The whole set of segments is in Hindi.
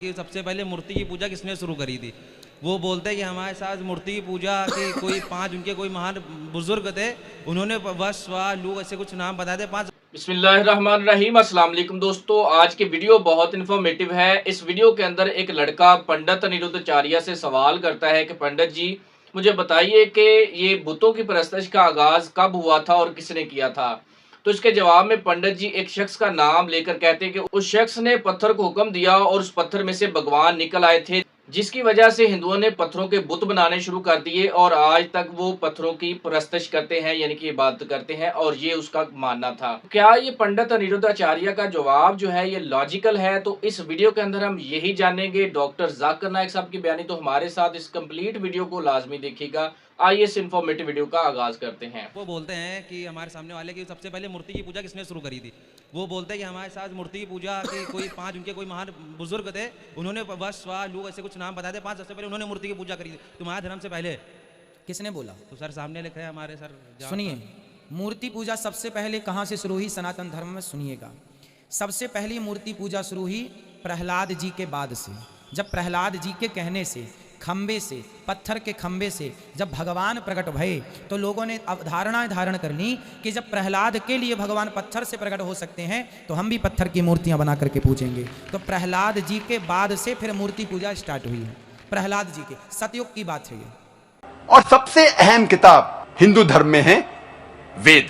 कि सबसे पहले मूर्ति की पूजा किसने शुरू करी थी। वो बोलते हैं कि हमारे साथ मूर्ति की पूजा की कोई पांच उनके कोई महान बुजुर्ग थे, उन्होंने वश वा लू ऐसे कुछ नाम बताए थे पांच। बिस्मिल्लाहिर्रहमानिर्रहीम। अस्सलाम वालेकुम दोस्तों, आज की वीडियो बहुत इन्फॉर्मेटिव है। इस वीडियो के अंदर एक लड़का पंडित अनिरुद्धाचार्य से सवाल करता है कि पंडित जी मुझे बताइए कि ये बुतों की परस्तिश का आगाज कब हुआ था और किसने किया था। तो इसके जवाब में पंडित जी एक शख्स का नाम लेकर कहते हैं कि उस शख्स ने पत्थर को हुक्म दिया और उस पत्थर में से भगवान निकल आए थे, जिसकी वजह से हिंदुओं ने पत्थरों के बुत बनाने शुरू कर दिए और आज तक वो पत्थरों की परस्तिश करते हैं, यानी कि इबादत करते हैं, और ये उसका मानना था। क्या ये पंडित अनिरुद्धाचार्य का जवाब जो है ये लॉजिकल है? तो इस वीडियो के अंदर हम यही जानेंगे। डॉक्टर जाकिर नाइक साहब की बयानी, तो हमारे साथ इस कंप्लीट वीडियो को लाजमी देखिएगा। आइए इस इन्फॉर्मेटिव वीडियो का आगाज करते हैं। वो बोलते हैं कि हमारे सामने वाले की सबसे पहले मूर्ति की पूजा किसने शुरू करी थी। वो बोलते हैं कि हमारे साथ मूर्ति की पूजा की कोई पांच उनके कोई महान बुजुर्ग थे, उन्होंने वश वा लू ऐसे कुछ नाम बताए थे पांच, सबसे पहले उन्होंने मूर्ति की पूजा करी थी। तुम्हारे धर्म से पहले किसने बोला? तो सर सामने लिखे हैं हमारे सर। सुनिए, मूर्ति पूजा सबसे पहले कहाँ से शुरू हुई सनातन धर्म में? सुनिएगा, सबसे पहली मूर्ति पूजा शुरू हुई प्रहलाद जी के बाद से। जब प्रहलाद जी के कहने से, खंबे से, पत्थर के खंबे से जब भगवान प्रकट भये तो लोगों ने अवधारणाएं धारण कर ली कि जब प्रहलाद के लिए भगवान पत्थर से प्रकट हो सकते हैं तो हम भी पत्थर की मूर्तियां बना करके पूजेंगे। तो प्रहलाद जी के बाद से फिर मूर्ति पूजा स्टार्ट हुई है। प्रहलाद जी के सतयुग की बात है ये। और सबसे अहम किताब हिंदू धर्म में है वेद।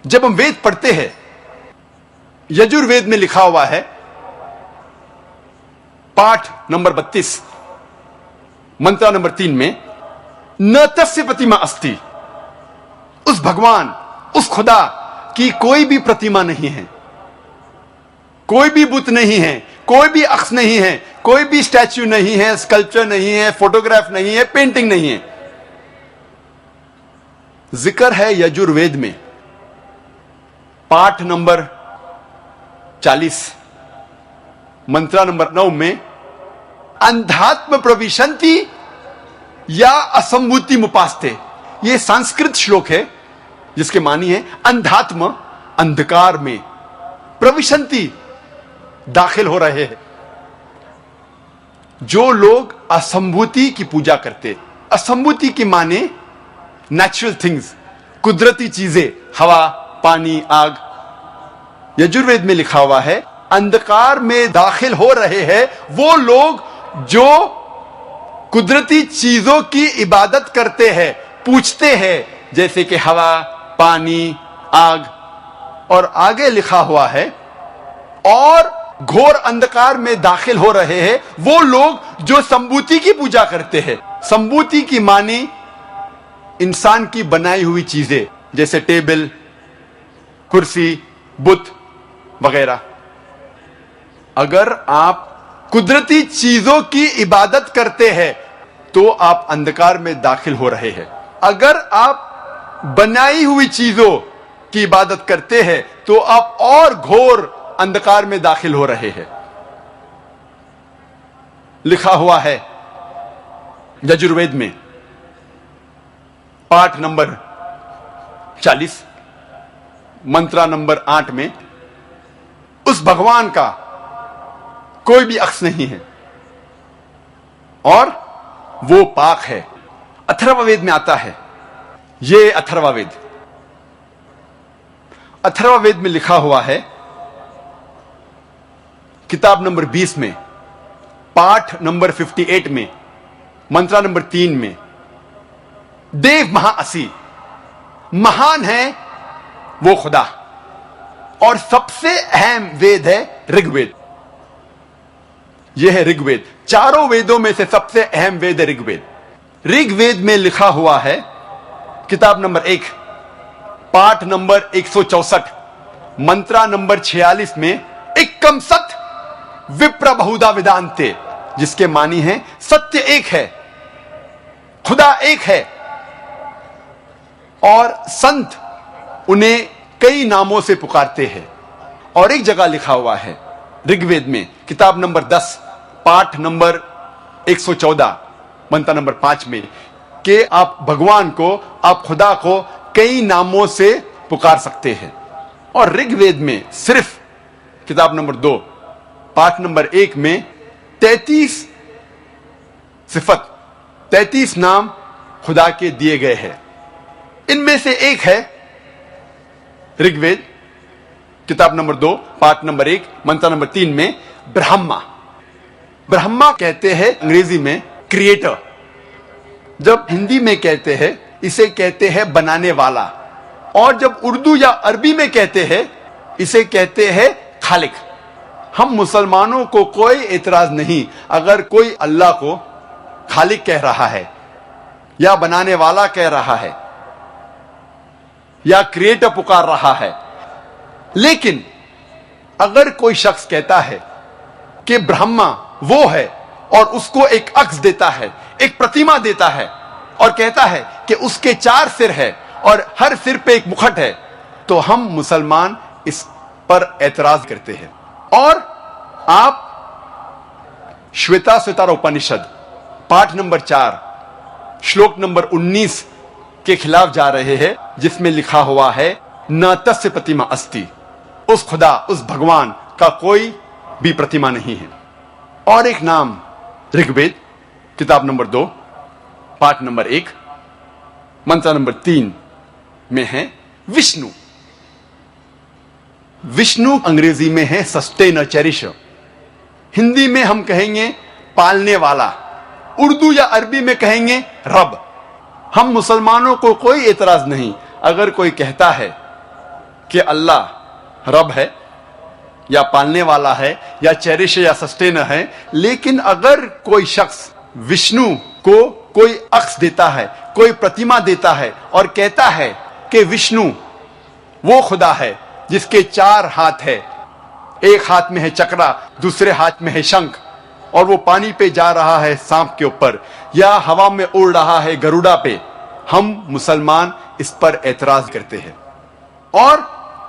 जब हम वेद पढ़ते हैं, यजुर्वेद में लिखा हुआ है, पाठ नंबर 32 मंत्र नंबर 3 में, न तस्य प्रतिमा अस्ति, उस भगवान, उस खुदा की कोई भी प्रतिमा नहीं है, कोई भी बुत नहीं है, कोई भी अक्ष नहीं है, कोई भी स्टैच्यू नहीं है, स्कल्पचर नहीं है, फोटोग्राफ नहीं है, पेंटिंग नहीं है। जिक्र है यजुर्वेद में पाठ नंबर 40 मंत्र नंबर 9 में, अंधात्म प्रविशंति या असंभूति मुपास्ते। यह संस्कृत श्लोक है जिसके मानी है अंधात्म, अंधकार में, प्रविशंति, दाखिल हो रहे हैं। जो लोग असंभूति की पूजा करते, असंभूति की माने नेचुरल थिंग्स, कुदरती चीजें, हवा, पानी, आग। यजुर्वेद में लिखा हुआ है अंधकार में दाखिल हो रहे हैं वो लोग जो कुदरती चीजों की इबादत करते हैं, पूछते हैं, जैसे कि हवा, पानी, आग। और आगे लिखा हुआ है और घोर अंधकार में दाखिल हो रहे हैं वो लोग जो संभूति की पूजा करते हैं। संभूति की मानी इंसान की बनाई हुई चीजें, जैसे टेबल, कुर्सी, बुत वगैरह। अगर आप कुदरती चीजों की इबादत करते हैं तो आप अंधकार में दाखिल हो रहे हैं। अगर आप बनाई हुई चीजों की इबादत करते हैं तो आप और घोर अंधकार में दाखिल हो रहे हैं। लिखा हुआ है यजुर्वेद में पाठ नंबर 40 मंत्र नंबर 8 में, उस भगवान का कोई भी अक्ष नहीं है और वो पाक है। अथर्ववेद में आता है, ये अथर्ववेद, अथर्ववेद में लिखा हुआ है किताब नंबर 20 में, पाठ नंबर 58 में, मंत्र नंबर 3 में, देव महाअसी, महान है वो खुदा। और सबसे अहम वेद है ऋग्वेद। यह है ऋग्वेद। चारों वेदों में से सबसे अहम वेद है ऋग्वेद। ऋग्वेद में लिखा हुआ है किताब नंबर 1 पाठ नंबर 164 मंत्र नंबर 46 में, एकम सत विप्र बहुधा वेदांते, जिसके मानी है सत्य एक है, खुदा एक है और संत उन्हें कई नामों से पुकारते हैं। और एक जगह लिखा हुआ है ऋग्वेद में किताब नंबर 10 पाठ नंबर 114 मंत्र नंबर 5 में कि आप भगवान को, आप खुदा को कई नामों से पुकार सकते हैं। और ऋग्वेद में सिर्फ किताब नंबर 2 पाठ नंबर 1 में 33 सिफत, 33 नाम खुदा के दिए गए हैं। इनमें से एक है ऋग्वेद किताब नंबर 2 पाठ नंबर 1 मंत्र नंबर 3 में ब्रह्मा। ब्रह्मा कहते हैं अंग्रेजी में क्रिएटर। जब हिंदी में कहते हैं इसे कहते हैं बनाने वाला, और जब उर्दू या अरबी में कहते हैं इसे कहते हैं खालिक। हम मुसलमानों को कोई एतराज नहीं अगर कोई अल्लाह को खालिक कह रहा है या बनाने वाला कह रहा है या क्रिएटर पुकार रहा है। लेकिन अगर कोई शख्स कहता है कि ब्रह्मा वो है और उसको एक अक्स देता है, एक प्रतिमा देता है और कहता है कि उसके 4 सिर है और हर सिर पे एक मुखट है, तो हम मुसलमान इस पर एतराज करते हैं। और आप श्वेता स्वतार उपनिषद पाठ नंबर 4 श्लोक नंबर 19 के खिलाफ जा रहे हैं, जिसमें लिखा हुआ है न तस्य प्रतिमा अस्ति। उस खुदा, उस भगवान का कोई भी प्रतिमा नहीं है। और एक नाम ऋग्वेद किताब नंबर 2 पाठ नंबर 1 मंत्र नंबर 3 में है विष्णु। विष्णु अंग्रेजी में है सस्टेनर, चेरिशर। हिंदी में हम कहेंगे पालने वाला, उर्दू या अरबी में कहेंगे रब। हम मुसलमानों को कोई एतराज नहीं अगर कोई कहता है कि अल्लाह रब है या पालने वाला है या चेरिशर या सस्टेनर है। लेकिन अगर कोई शख्स विष्णु को कोई अक्स देता है, कोई प्रतिमा देता है और कहता है कि विष्णु वो खुदा है जिसके 4 हाथ है, एक हाथ में है चक्रा, दूसरे हाथ में है शंख, और वो पानी पे जा रहा है सांप के ऊपर या हवा में उड़ रहा है गरुड़ा पे, हम मुसलमान इस पर एतराज करते हैं। और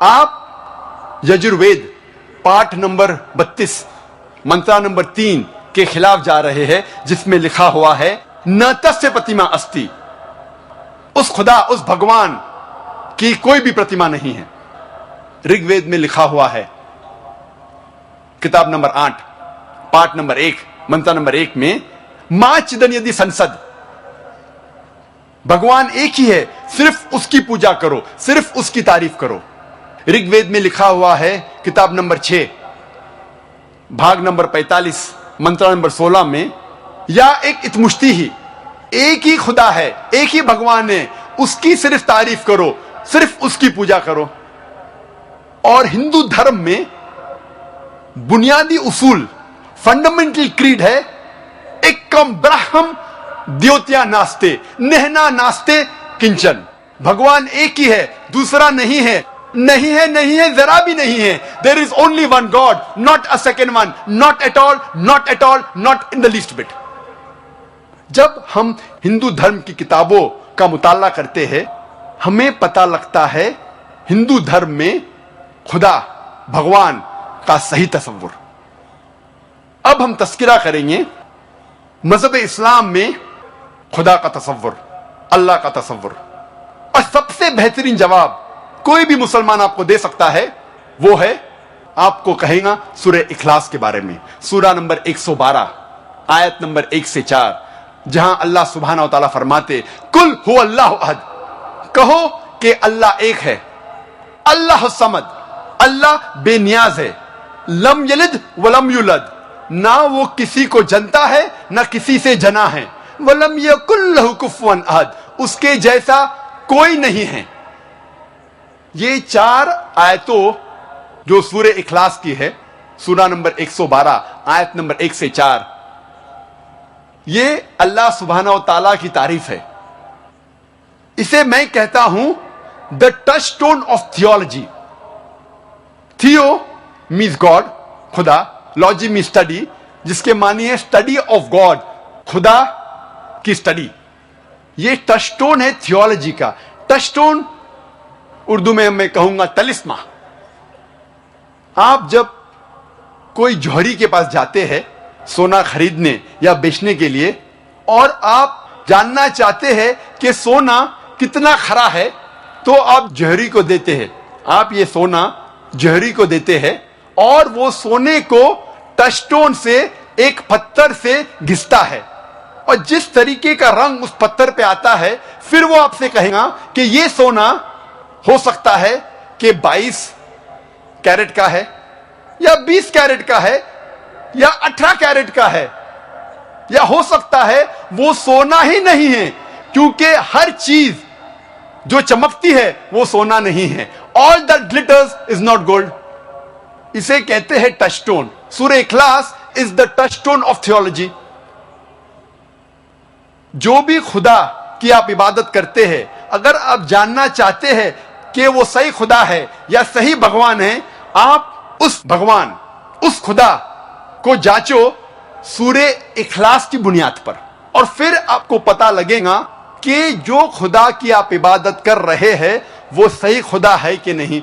आप यजुर्वेद पाठ नंबर 32 मंत्र नंबर 3 के खिलाफ जा रहे हैं, जिसमें लिखा हुआ है न तस्य प्रतिमा अस्ति। उस खुदा, उस भगवान की कोई भी प्रतिमा नहीं है। ऋग्वेद में लिखा हुआ है किताब नंबर 8 पाठ नंबर 1 मंत्र नंबर 1 में मां चिदन यदि संसद। भगवान एक ही है, सिर्फ उसकी पूजा करो, सिर्फ उसकी तारीफ करो। ऋग्वेद में लिखा हुआ है किताब नंबर 6 भाग नंबर 45 मंत्र नंबर 16 में या एक इतमुश्ती ही, एक ही खुदा है, एक ही भगवान है, उसकी सिर्फ तारीफ करो, सिर्फ उसकी पूजा करो। और हिंदू धर्म में बुनियादी उसूल, फंडामेंटल क्रीड है एकम ब्रह्म द्योत्या नास्ते नेहना नास्ते किंचन। भगवान एक ही है, दूसरा नहीं है, नहीं है, नहीं है, जरा भी नहीं है। There is only one God, not a second one, not at all, not at all, not in the least bit. जब हम हिंदू धर्म की किताबों का मुताला करते हैं, हमें पता लगता है हिंदू धर्म में खुदा, भगवान का सही तस्वुर। अब हम तस्किरा करेंगे मजहब इस्लाम में खुदा का तस्वुर, अल्लाह का तस्वुर। और सबसे बेहतरीन जवाब कोई भी मुसलमान आपको दे सकता है, वो है आपको कहेगा सूरह इखलास के बारे में, सूरा नंबर 112 आयत नंबर 1 से 4, जहां अल्लाह सुब्हानहू व तआला फरमाते कुल हु अल्लाहु अहद, कहो कि अल्लाह एक है, अल्लाह समद, अल्लाह बेनियाज है, लम यलिद वलम युलद, ना वो किसी को जनता है ना किसी से जना है, वलम यकुल लहु कुफुवन अहद, उसके जैसा कोई नहीं है। ये 4 आयतों जो सूरह इखलास की है, सूरा नंबर 112 आयत नंबर 1 से 4, ये अल्लाह सुब्हानहू व तआला की तारीफ है। इसे मैं कहता हूं the touch stone of theology. थियो मीन्स गॉड, खुदा, लॉजी मीन्स स्टडी, जिसके मानी है स्टडी ऑफ गॉड, खुदा की स्टडी। ये टच स्टोन है थियोलॉजी का। टच स्टोन उर्दू में मैं कहूंगा तलिस्मा। आप जब कोई जौहरी के पास जाते हैं सोना खरीदने या बेचने के लिए, और आप जानना चाहते हैं कि सोना कितना खरा है, तो आप जौहरी को देते हैं। आप ये सोना जौहरी को देते हैं और वो सोने को टच स्टोन से एक पत्थर से घिसता है और जिस तरीके का रंग उस पत्थर पे आता है, फिर वो आपसे कहेगा कि ये सोना हो सकता है कि 22 कैरेट का है या 20 कैरेट का है या 18 कैरेट का है, या हो सकता है वो सोना ही नहीं है, क्योंकि हर चीज जो चमकती है वो सोना नहीं है। All that glitters is not gold. इसे कहते हैं टचस्टोन। सूरह इखलास is the touchstone of theology. जो भी खुदा की आप इबादत करते हैं, अगर आप जानना चाहते हैं कि वो सही खुदा है या सही भगवान है, आप उस भगवान, उस खुदा को जांचो सूरह इखलास की बुनियाद पर, और फिर आपको पता लगेगा कि जो खुदा की आप इबादत कर रहे हैं वो सही खुदा है कि नहीं।